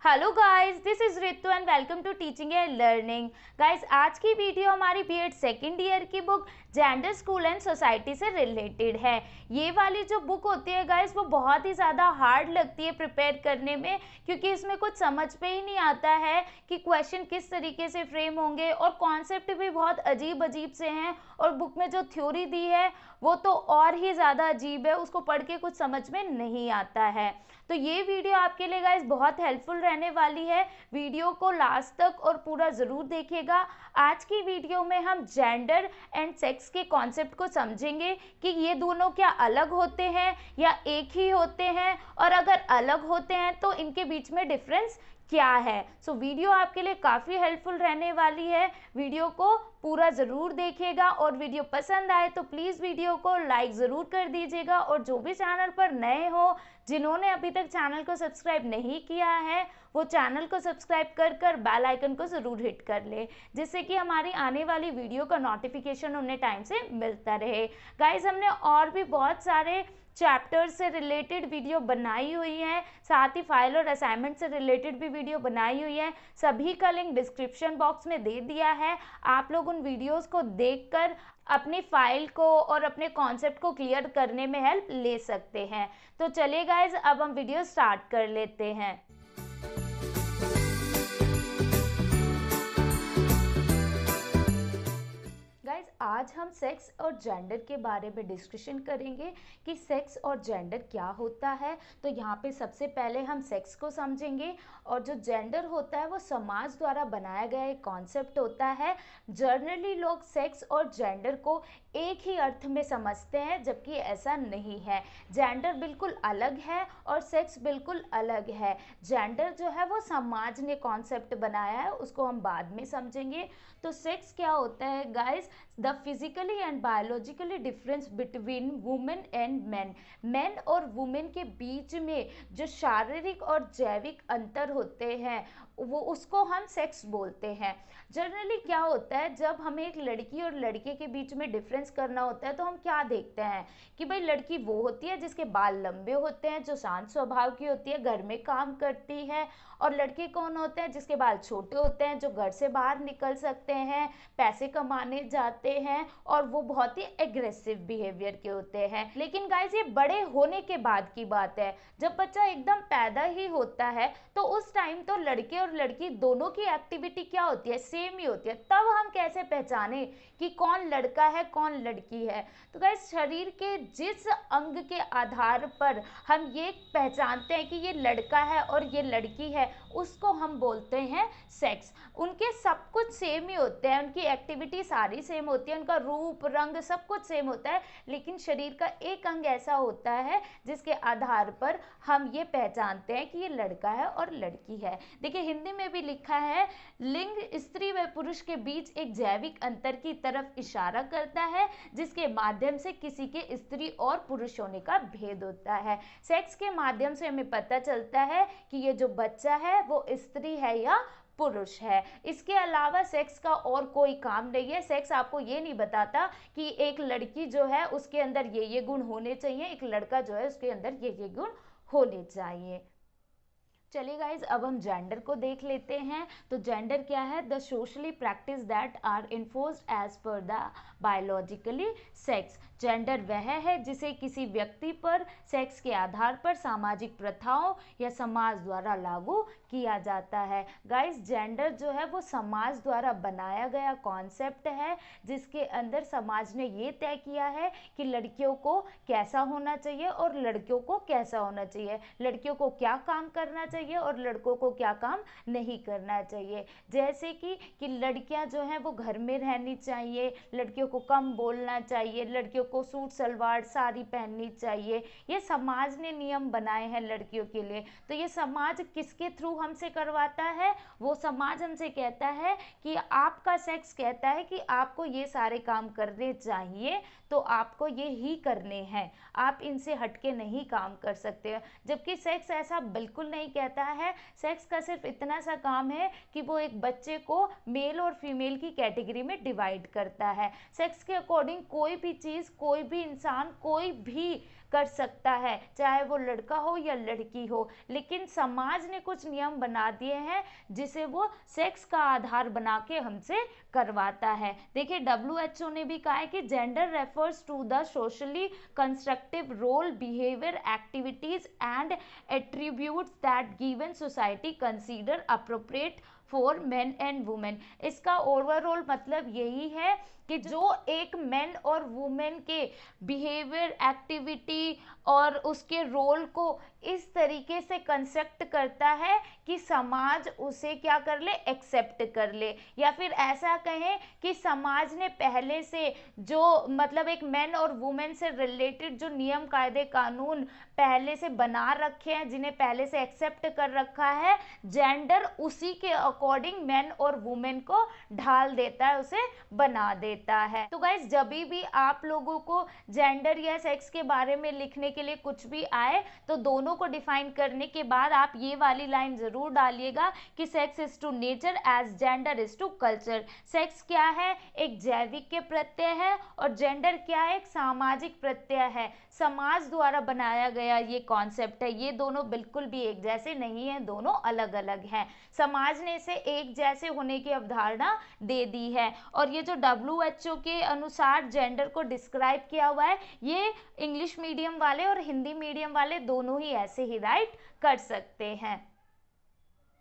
Hello guys, this is Ritu and welcome to teaching and learning. Guys, आज की video हमारी B Ed second year की book gender school and society से related है। ये वाली जो बुक होती है गाइस, वो बहुत ही ज़्यादा हार्ड लगती है प्रिपेयर करने में, क्योंकि इसमें कुछ समझ पे ही नहीं आता है कि क्वेश्चन किस तरीके से फ्रेम होंगे, और कॉन्सेप्ट भी बहुत अजीब अजीब से हैं। और बुक में जो थ्योरी दी है वो तो और ही ज़्यादा अजीब है, उसको पढ़ के कुछ समझ में नहीं आता है। तो ये वीडियो आपके लिए गाइस बहुत हेल्पफुल रहने वाली है। वीडियो को लास्ट तक और पूरा ज़रूर देखिएगा। आज की वीडियो में हम जेंडर एंड सेक्स के कॉन्सेप्ट को समझेंगे कि ये दोनों क्या अलग होते हैं या एक ही होते हैं, और अगर अलग होते हैं तो इनके बीच में डिफरेंस क्या है। सो वीडियो आपके लिए काफ़ी हेल्पफुल रहने वाली है। वीडियो को पूरा ज़रूर देखिएगा, और वीडियो पसंद आए तो प्लीज़ वीडियो को लाइक ज़रूर कर दीजिएगा। और जो भी चैनल पर नए हो, जिन्होंने अभी तक चैनल को सब्सक्राइब नहीं किया है, वो चैनल को सब्सक्राइब कर बेल आइकन को ज़रूर हिट कर ले, जिससे कि हमारी आने वाली वीडियो का नोटिफिकेशन उन्हें टाइम से मिलता रहे। गाइज, हमने और भी बहुत सारे चैप्टर से रिलेटेड वीडियो बनाई हुई है, साथ ही फाइल और असाइनमेंट से रिलेटेड भी वीडियो बनाई हुई है। सभी का लिंक डिस्क्रिप्शन बॉक्स में दे दिया है। आप लोग उन वीडियोस को देखकर अपनी फाइल को और अपने कॉन्सेप्ट को क्लियर करने में हेल्प ले सकते हैं। तो चलिए गाइज, अब हम वीडियो स्टार्ट कर लेते हैं। गाइज, आज हम सेक्स और जेंडर के बारे में डिस्कशन करेंगे कि सेक्स और जेंडर क्या होता है। तो यहाँ पे सबसे पहले हम सेक्स को समझेंगे, और जो जेंडर होता है वो समाज द्वारा बनाया गया एक कॉन्सेप्ट होता है। जनरली लोग सेक्स और जेंडर को एक ही अर्थ में समझते हैं, जबकि ऐसा नहीं है। जेंडर बिल्कुल अलग है और सेक्स बिल्कुल अलग है। जेंडर जो है वो समाज ने कॉन्सेप्ट बनाया है, उसको हम बाद में समझेंगे। तो सेक्स क्या होता है guys? The physically and biologically difference between women and man. Man और वुमेन के बीच में जो शारीरिक और जैविक अंतर होते हैं, वो उसको हम सेक्स बोलते हैं। जनरली क्या होता है, जब हमें एक लड़की और लड़के के बीच में डिफरेंस करना होता है तो हम क्या देखते हैं कि भाई लड़की वो होती है जिसके बाल लंबे होते हैं, जो शांत स्वभाव की होती है, घर में काम करती है। और लड़के कौन होते हैं? जिसके बाल छोटे होते हैं, जो घर से बाहर निकल सकते हैं, पैसे कमाने जाते हैं, और वो बहुत ही एग्रेसिव बिहेवियर के होते हैं। लेकिन गाइस, ये बड़े होने के बाद की बात है। जब बच्चा एकदम पैदा ही होता है तो उस टाइम तो लड़के और लड़की दोनों की एक्टिविटी क्या होती है? सेम ही होती है। तब हम कैसे पहचाने कि कौन लड़का है कौन लड़की है? तो गाइस, शरीर के जिस अंग के आधार पर हम ये पहचानते हैं कि ये लड़का है और ये लड़की है, उसको हम बोलते हैं सेक्स। उनके सब कुछ सेम ही होते हैं, उनकी एक्टिविटी सारी सेम होती है, उनका रूप रंग सब कुछ सेम होता है, लेकिन शरीर का एक अंग ऐसा होता है जिसके आधार पर हम ये पहचानते हैं कि ये लड़का है और लड़की है। देखिए, हिंदी में भी लिखा है, लिंग स्त्री व पुरुष के बीच एक जैविक अंतर की तरफ इशारा करता है, जिसके माध्यम से किसी के स्त्री और पुरुष होने का भेद होता है। सेक्स के माध्यम से हमें पता चलता है कि ये जो बच्चा है वो स्त्री है या पुरुष है। इसके अलावा सेक्स का और कोई काम नहीं है। सेक्स आपको ये नहीं बताता कि एक लड़की जो है उसके अंदर ये गुण होने चाहिए, एक लड़का जो है उसके अंदर ये गुण होने चाहिए। चलिए गाइज, अब हम जेंडर को देख लेते हैं। तो जेंडर क्या है? The socially practice that are enforced as per the biologically sex. Gender वह है जिसे किसी व्यक्ति पर सेक्स के आधार पर सामाजिक प्रथाओं या समाज द्वारा लागू किया जाता है। गाइज, जेंडर जो है वो समाज द्वारा बनाया गया कॉन्सेप्ट है, जिसके अंदर समाज ने ये तय किया है कि लड़कियों को कैसा होना चाहिए और लड़कियों को कैसा होना चाहिए, लड़कियों को क्या काम करना चाहिए और लड़कों को क्या काम नहीं करना चाहिए। जैसे कि लड़कियां जो हैं वो घर में रहनी चाहिए, लड़कियों को कम बोलना चाहिए, लड़कियों को सूट सलवार साड़ी पहननी चाहिए। ये समाज ने नियम बनाए हैं लड़कियों के लिए। तो ये समाज किसके थ्रू हमसे करवाता है? वो समाज हमसे कहता है कि आपका सेक्स कहता है कि आपको ये सारे काम करने चाहिए, तो आपको ये ही करने हैं, आप इनसे हटके नहीं काम कर सकते। जबकि सेक्स ऐसा बिल्कुल नहीं कहता है। सेक्स का सिर्फ इतना सा काम है कि वो एक बच्चे को मेल और फीमेल की कैटेगरी में डिवाइड करता है। सेक्स के अकॉर्डिंग कोई भी चीज़, कोई भी इंसान, कोई भी कर सकता है, चाहे वो लड़का हो या लड़की हो। लेकिन समाज ने कुछ नियम बना दिए हैं जिसे वो सेक्स का आधार बना के हमसे करवाता है। देखिए WHO ने भी कहा है कि gender refers to the socially constructive role, behaviour, activities and attributes that given society consider appropriate for men and women. इसका ओवरऑल मतलब यही है कि जो एक मेन और वुमेन के बिहेवियर, एक्टिविटी और उसके रोल को इस तरीके से कंस्ट्रक्ट करता है कि समाज उसे क्या कर ले, एक्सेप्ट कर ले। या फिर ऐसा कहें कि समाज ने पहले से जो मतलब एक मेन और वुमेन से रिलेटेड जो नियम, कायदे, कानून पहले से बना रखे हैं, जिन्हें पहले से एक्सेप्ट कर रखा है, जेंडर उसी के अकॉर्डिंग मेन और वुमेन को ढाल देता है, उसे बना देता है। तो गाइस जब भी आप लोगों को जेंडर या सेक्स के बारे में लिखने के लिए कुछ भी आए तो दोनों को डिफाइन करने के बाद आप ये वाली लाइन जरूर डालिएगा कि sex is to nature as gender is to culture. Sex क्या है, एक जैविक के प्रत्यय है, और जेंडर क्या है, एक सामाजिक प्रत्यय है, समाज द्वारा बनाया गया ये कॉन्सेप्ट है। ये दोनों बिल्कुल भी एक जैसे नहीं है, दोनों अलग अलग हैं। समाज ने इसे एक जैसे होने की अवधारणा दे दी है। और ये जो WHO के अनुसार जेंडर को डिस्क्राइब किया हुआ है, ये इंग्लिश मीडियम वाले और हिंदी मीडियम वाले दोनों ही ऐसे ही राइट कर सकते हैं।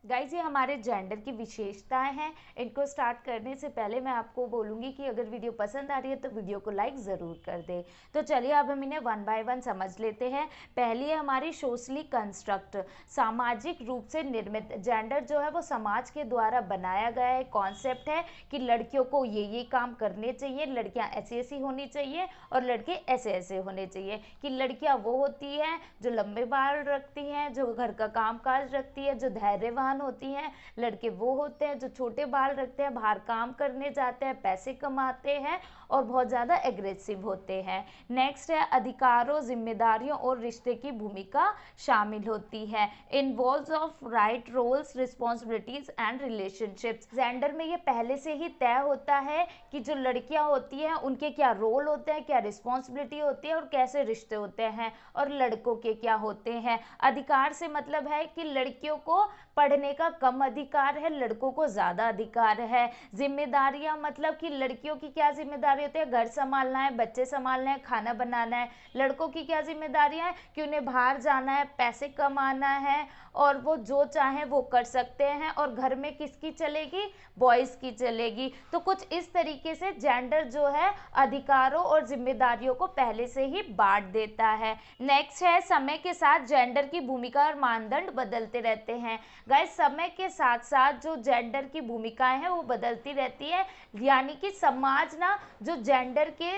गाइज ये हमारे जेंडर की विशेषताएं हैं। इनको स्टार्ट करने से पहले मैं आपको बोलूँगी कि अगर वीडियो पसंद आ रही है तो वीडियो को लाइक ज़रूर कर दे। तो चलिए अब हम इन्हें वन बाय वन समझ लेते हैं। पहली है हमारी सोशली कंस्ट्रक्ट, सामाजिक रूप से निर्मित। जेंडर जो है वो समाज के द्वारा बनाया गया है, कॉन्सेप्ट है कि लड़कियों को ये काम करने चाहिए, लड़कियाँ ऐसी ऐसी होनी चाहिए और लड़के ऐसे ऐसे होने चाहिए। कि लड़कियाँ वो होती हैं जो लंबे बाल रखती हैं, जो घर का काम काज रखती है, जो धैर्यवान होती हैं। लड़के वो होते हैं जो छोटे बाल रखते हैं, बाहर काम करने जाते हैं, पैसे कमाते हैं और बहुत ज़्यादा एग्रेसिव होते हैं। नेक्स्ट है अधिकारों, जिम्मेदारियों और रिश्ते की भूमिका शामिल होती है। Involves of right, roles, responsibilities and relationships. Gender में ये पहले से ही तय होता है कि जो लड़कियां होती हैं उनके क्या रोल होते हैं, क्या रिस्पॉन्सिबिलिटी होती है और कैसे रिश्ते होते हैं, और लड़कों के क्या होते हैं। अधिकार से मतलब है कि लड़कियों को पढ़ने का कम अधिकार है, लड़कों को ज़्यादा अधिकार है। जिम्मेदारियां मतलब कि लड़कियों की क्या जिम्मेदारी होती है, घर संभालना है, बच्चे संभालना है, खाना बनाना है। लड़कों की क्या जिम्मेदारियां हैं कि उन्हें बाहर जाना है, पैसे कमाना है और वो जो चाहें वो कर सकते हैं। और घर में किसकी चलेगी, बॉयज़ की चलेगी। तो कुछ इस तरीके से जेंडर जो है अधिकारों और जिम्मेदारियों को पहले से ही बांट देता है। नेक्स्ट है समय के साथ जेंडर की भूमिका और मानदंड बदलते रहते हैं। गाइस समय के साथ साथ जो जेंडर की भूमिकाएं हैं वो बदलती रहती है। यानी कि समाज ना जो जेंडर के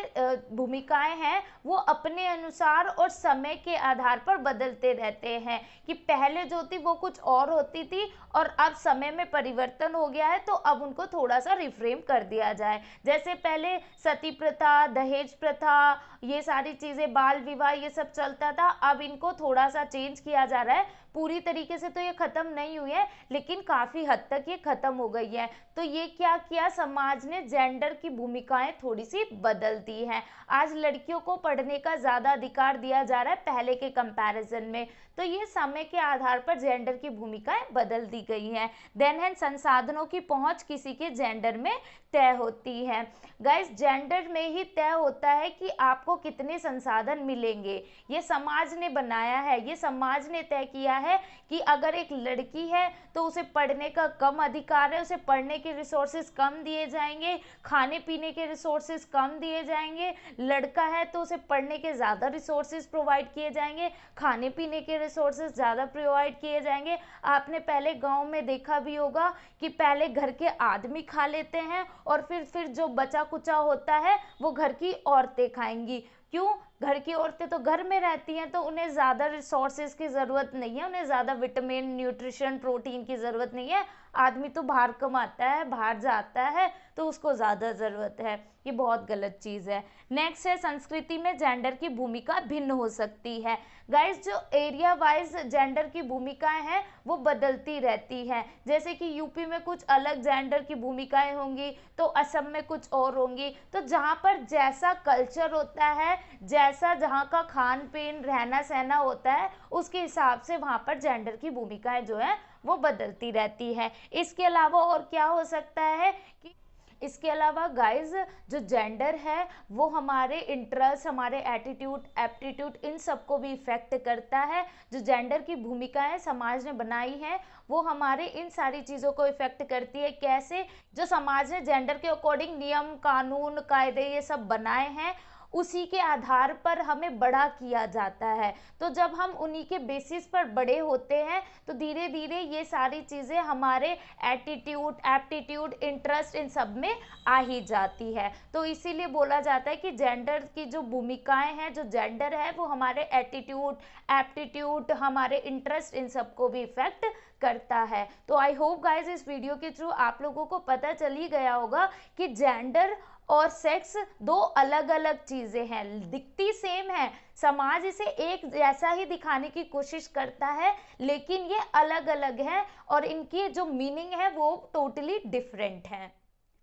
भूमिकाएं हैं वो अपने अनुसार और समय के आधार पर बदलते रहते हैं। कि पहले जो थी वो कुछ और होती थी और अब समय में परिवर्तन हो गया है तो अब उनको थोड़ा सा रिफ्रेम कर दिया जाए। जैसे पहले सती प्रथा, दहेज प्रथा, ये सारी चीज़ें, बाल विवाह, ये सब चलता था, अब इनको थोड़ा सा चेंज किया जा रहा है। पूरी तरीके से तो ये खत्म नहीं हुई है लेकिन काफ़ी हद तक ये खत्म हो गई है। तो ये क्या किया, समाज ने जेंडर की भूमिकाएं थोड़ी सी बदल दी हैं। आज लड़कियों को पढ़ने का ज़्यादा अधिकार दिया जा रहा है पहले के कंपैरिजन में। तो ये समय के आधार पर जेंडर की भूमिकाएं बदल दी गई हैं। देन है संसाधनों की पहुंच किसी के जेंडर में तय होती है। गाइस जेंडर में ही तय होता है कि आपको कितने संसाधन मिलेंगे। ये समाज ने बनाया है, ये समाज ने तय किया है कि अगर एक लड़की है तो उसे पढ़ने का कम अधिकार है, उसे पढ़ने के रिसोर्सेज कम दिए जाएंगे, खाने पीने के रिसोर्सेज कम दिए जाएंगे। लड़का है तो उसे पढ़ने के ज़्यादा रिसोर्सेज प्रोवाइड किए जाएंगे, खाने पीने के रिसोर्सेज ज़्यादा प्रोवाइड किए जाएंगे। आपने पहले गांव में देखा भी होगा कि पहले घर के आदमी खा लेते हैं और फिर जो बचा कुचा होता है वो घर की औरतें खाएंगी। क्यों, घर की औरतें तो घर में रहती हैं तो उन्हें ज़्यादा रिसोर्सेज की ज़रूरत नहीं है, उन्हें ज़्यादा विटामिन, न्यूट्रिशन, प्रोटीन की ज़रूरत नहीं है। आदमी तो बाहर कमाता है, बाहर जाता है तो उसको ज़्यादा ज़रूरत है। ये बहुत गलत चीज़ है। नेक्स्ट है संस्कृति में जेंडर की भूमिका भिन्न हो सकती है। गाइस जो एरिया वाइज जेंडर की भूमिकाएं हैं वो बदलती रहती हैं। जैसे कि यूपी में कुछ अलग जेंडर की भूमिकाएं होंगी तो असम में कुछ और होंगी। तो जहाँ पर जैसा कल्चर होता है, जैसा जैसा जहाँ का खान पीन रहना सहना होता है उसके हिसाब से वहाँ पर जेंडर की भूमिकाएं जो है वो बदलती रहती है। इसके अलावा और क्या हो सकता है कि इसके अलावा गाइज जो जेंडर है वो हमारे इंटरेस्ट, हमारे एटीट्यूड, एप्टीट्यूड, इन सबको भी इफेक्ट करता है। जो जेंडर की भूमिकाएं समाज ने बनाई है वो हमारे इन सारी चीज़ों को इफेक्ट करती है। कैसे? जो समाज ने जेंडर के अकॉर्डिंग नियम कानून कायदे ये सब बनाए हैं उसी के आधार पर हमें बड़ा किया जाता है। तो जब हम उन्हीं के बेसिस पर बड़े होते हैं तो धीरे धीरे ये सारी चीज़ें हमारे एटीट्यूड, एप्टीट्यूड, इंटरेस्ट इन सब में आ ही जाती है। तो इसीलिए बोला जाता है कि जेंडर की जो भूमिकाएं हैं, जो जेंडर है वो हमारे एटीट्यूड, एप्टीट्यूड, हमारे इंटरेस्ट इन सबको भी इफेक्ट करता है। तो आई होप गाइज इस वीडियो के थ्रू आप लोगों को पता चल ही गया होगा कि जेंडर और सेक्स दो अलग अलग चीजें हैं, दिखती सेम है, समाज इसे एक जैसा ही दिखाने की कोशिश करता है लेकिन ये अलग अलग है और इनकी जो मीनिंग है वो टोटली डिफरेंट है।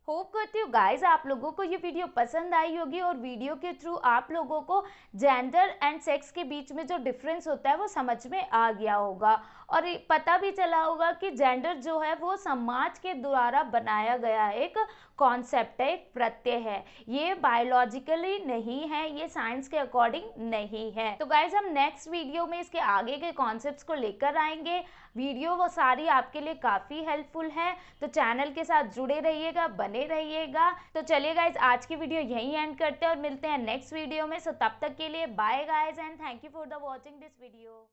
होप करती हूँ गाइज आप लोगों को ये वीडियो पसंद आई होगी और वीडियो के थ्रू आप लोगों को जेंडर एंड सेक्स के बीच में जो डिफरेंस होता है वो समझ में आ गया होगा और पता भी चला होगा कि जेंडर जो है वो समाज के द्वारा बनाया गया एक कॉन्सेप्ट है, एक प्रत्यय है। ये बायोलॉजिकली नहीं है, ये साइंस के अकॉर्डिंग नहीं है। तो गाइज हम नेक्स्ट वीडियो में इसके आगे के कॉन्सेप्ट्स को लेकर आएंगे। वीडियो वो सारी आपके लिए काफ़ी हेल्पफुल है, तो चैनल के साथ जुड़े रहिएगा, बने रहिएगा। तो चलिए गाइज आज की वीडियो यहीं एंड करते हैं और मिलते हैं नेक्स्ट वीडियो में। सो तब तक के लिए bye guys and thank you for the watching this video.